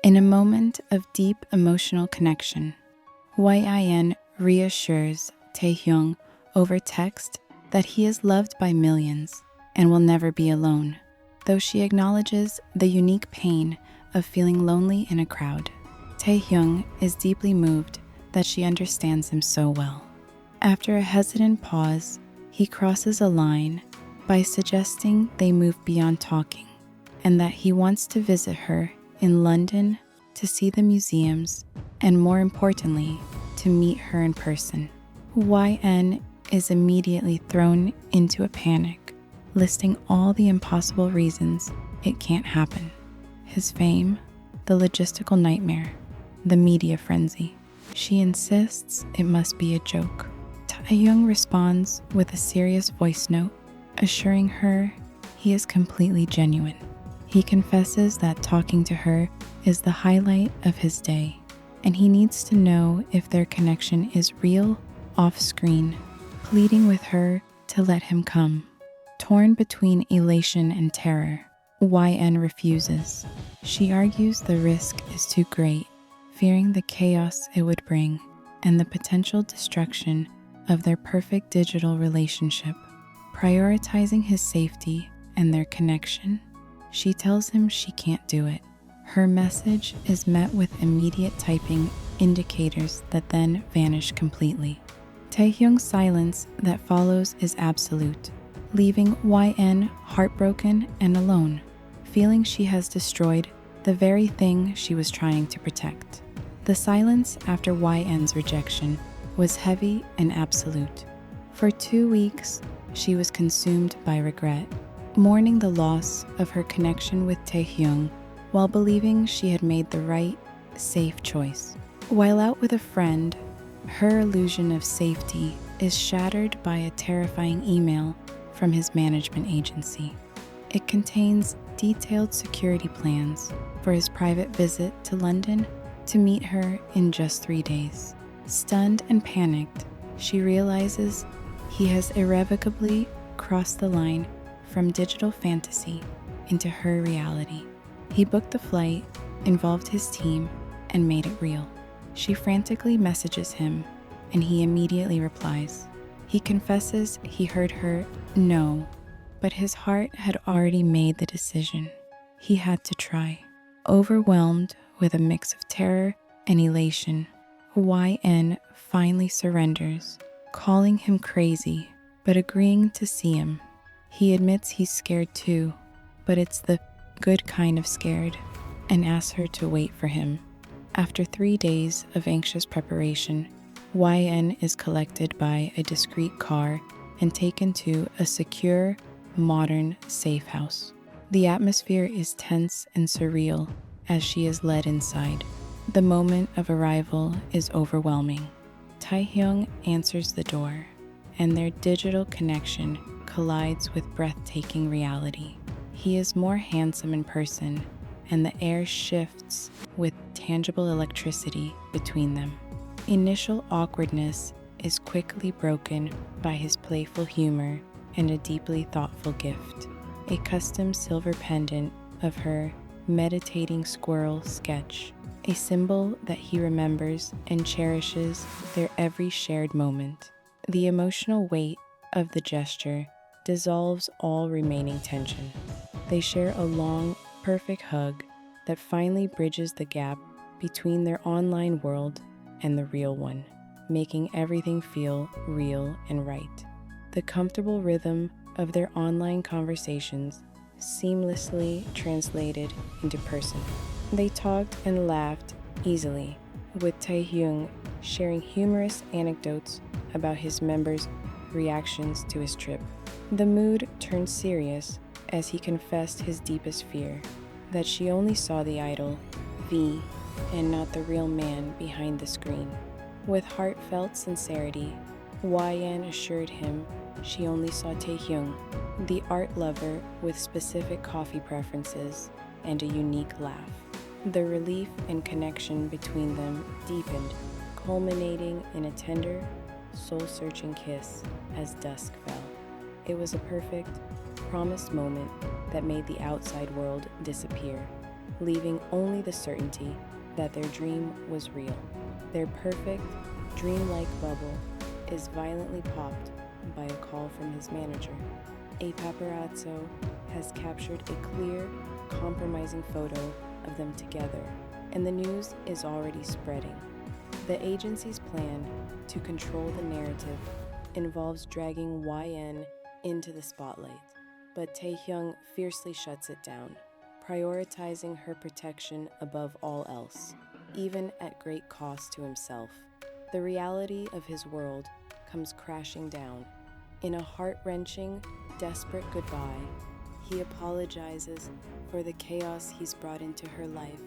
In a moment of deep emotional connection, YIN reassures Taehyung over text that he is loved by millions and will never be alone, though she acknowledges the unique pain of feeling lonely in a crowd. Taehyung is deeply moved that she understands him so well. After a hesitant pause, he crosses a line by suggesting they move beyond talking and that he wants to visit her in London to see the museums and, more importantly, to meet her in person. YN is immediately thrown into a panic, listing all the impossible reasons it can't happen. His fame, the logistical nightmare, the media frenzy. She insists it must be a joke. Taehyung responds with a serious voice note, assuring her he is completely genuine. He confesses that talking to her is the highlight of his day, and he needs to know if their connection is real off-screen, pleading with her to let him come. Torn between elation and terror, YN refuses. She argues the risk is too great, fearing the chaos it would bring and the potential destruction of their perfect digital relationship. Prioritizing his safety and their connection, she tells him she can't do it. Her message is met with immediate typing indicators that then vanish completely. Taehyung's silence that follows is absolute, leaving YN heartbroken and alone, feeling she has destroyed the very thing she was trying to protect. The silence after YN's rejection was heavy and absolute. For 2 weeks, she was consumed by regret, mourning the loss of her connection with Taehyung while believing she had made the right, safe choice. While out with a friend, her illusion of safety is shattered by a terrifying email from his management agency. It contains detailed security plans for his private visit to London to meet her in just 3 days. Stunned and panicked, she realizes he has irrevocably crossed the line from digital fantasy into her reality. He booked the flight, involved his team, and made it real. She frantically messages him, and he immediately replies. He confesses he heard her no, but his heart had already made the decision. He had to try. Overwhelmed with a mix of terror and elation, YN finally surrenders, calling him crazy, but agreeing to see him. He admits he's scared too, but it's the good kind of scared, and asks her to wait for him. After 3 days of anxious preparation, YN is collected by a discreet car and taken to a secure, modern, safe house. The atmosphere is tense and surreal as she is led inside. The moment of arrival is overwhelming. Taehyung answers the door, and their digital connection collides with breathtaking reality. He is more handsome in person, and the air shifts with tangible electricity between them. Initial awkwardness is quickly broken by his playful humor and a deeply thoughtful gift, a custom silver pendant of her meditating squirrel sketch, a symbol that he remembers and cherishes their every shared moment. The emotional weight of the gesture dissolves all remaining tension. They share a long, perfect hug that finally bridges the gap between their online world and the real one, making everything feel real and right. The comfortable rhythm of their online conversations seamlessly translated into person. They talked and laughed easily, with Taehyung sharing humorous anecdotes about his members' reactions to his trip. The mood turned serious as he confessed his deepest fear, that she only saw the idol, V, and not the real man behind the screen. With heartfelt sincerity, YN assured him she only saw Taehyung, the art lover with specific coffee preferences and a unique laugh. The relief and connection between them deepened, culminating in a tender, soul-searching kiss as dusk fell. It was a perfect, promised moment that made the outside world disappear. leaving only the certainty that their dream was real. Their perfect, dreamlike bubble is violently popped by a call from his manager. A paparazzo has captured a clear, compromising photo of them together, and the news is already spreading. The agency's plan to control the narrative involves dragging YN into the spotlight, but Taehyung fiercely shuts it down, prioritizing her protection above all else, even at great cost to himself. The reality of his world comes crashing down. In a heart-wrenching, desperate goodbye, he apologizes for the chaos he's brought into her life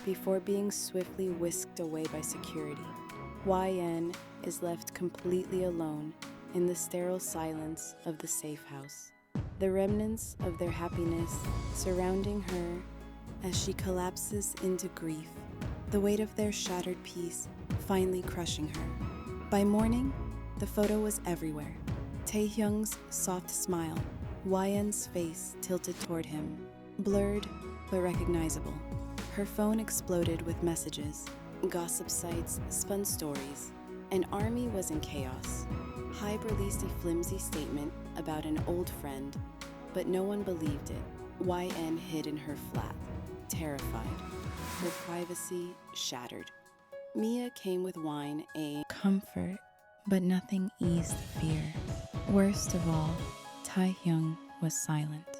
before being swiftly whisked away by security. YN is left completely alone in the sterile silence of the safe house, the remnants of their happiness surrounding her as she collapses into grief, the weight of their shattered peace finally crushing her. By morning, the photo was everywhere. Taehyung's soft smile, YN's face tilted toward him, blurred but recognizable. Her phone exploded with messages. Gossip sites spun stories. An army was in chaos. Hybe released a flimsy statement about an old friend, but no one believed it. YN hid in her flat, terrified, her privacy shattered. Mia came with wine, a comfort, but nothing eased fear. Worst of all, Taehyung was silent.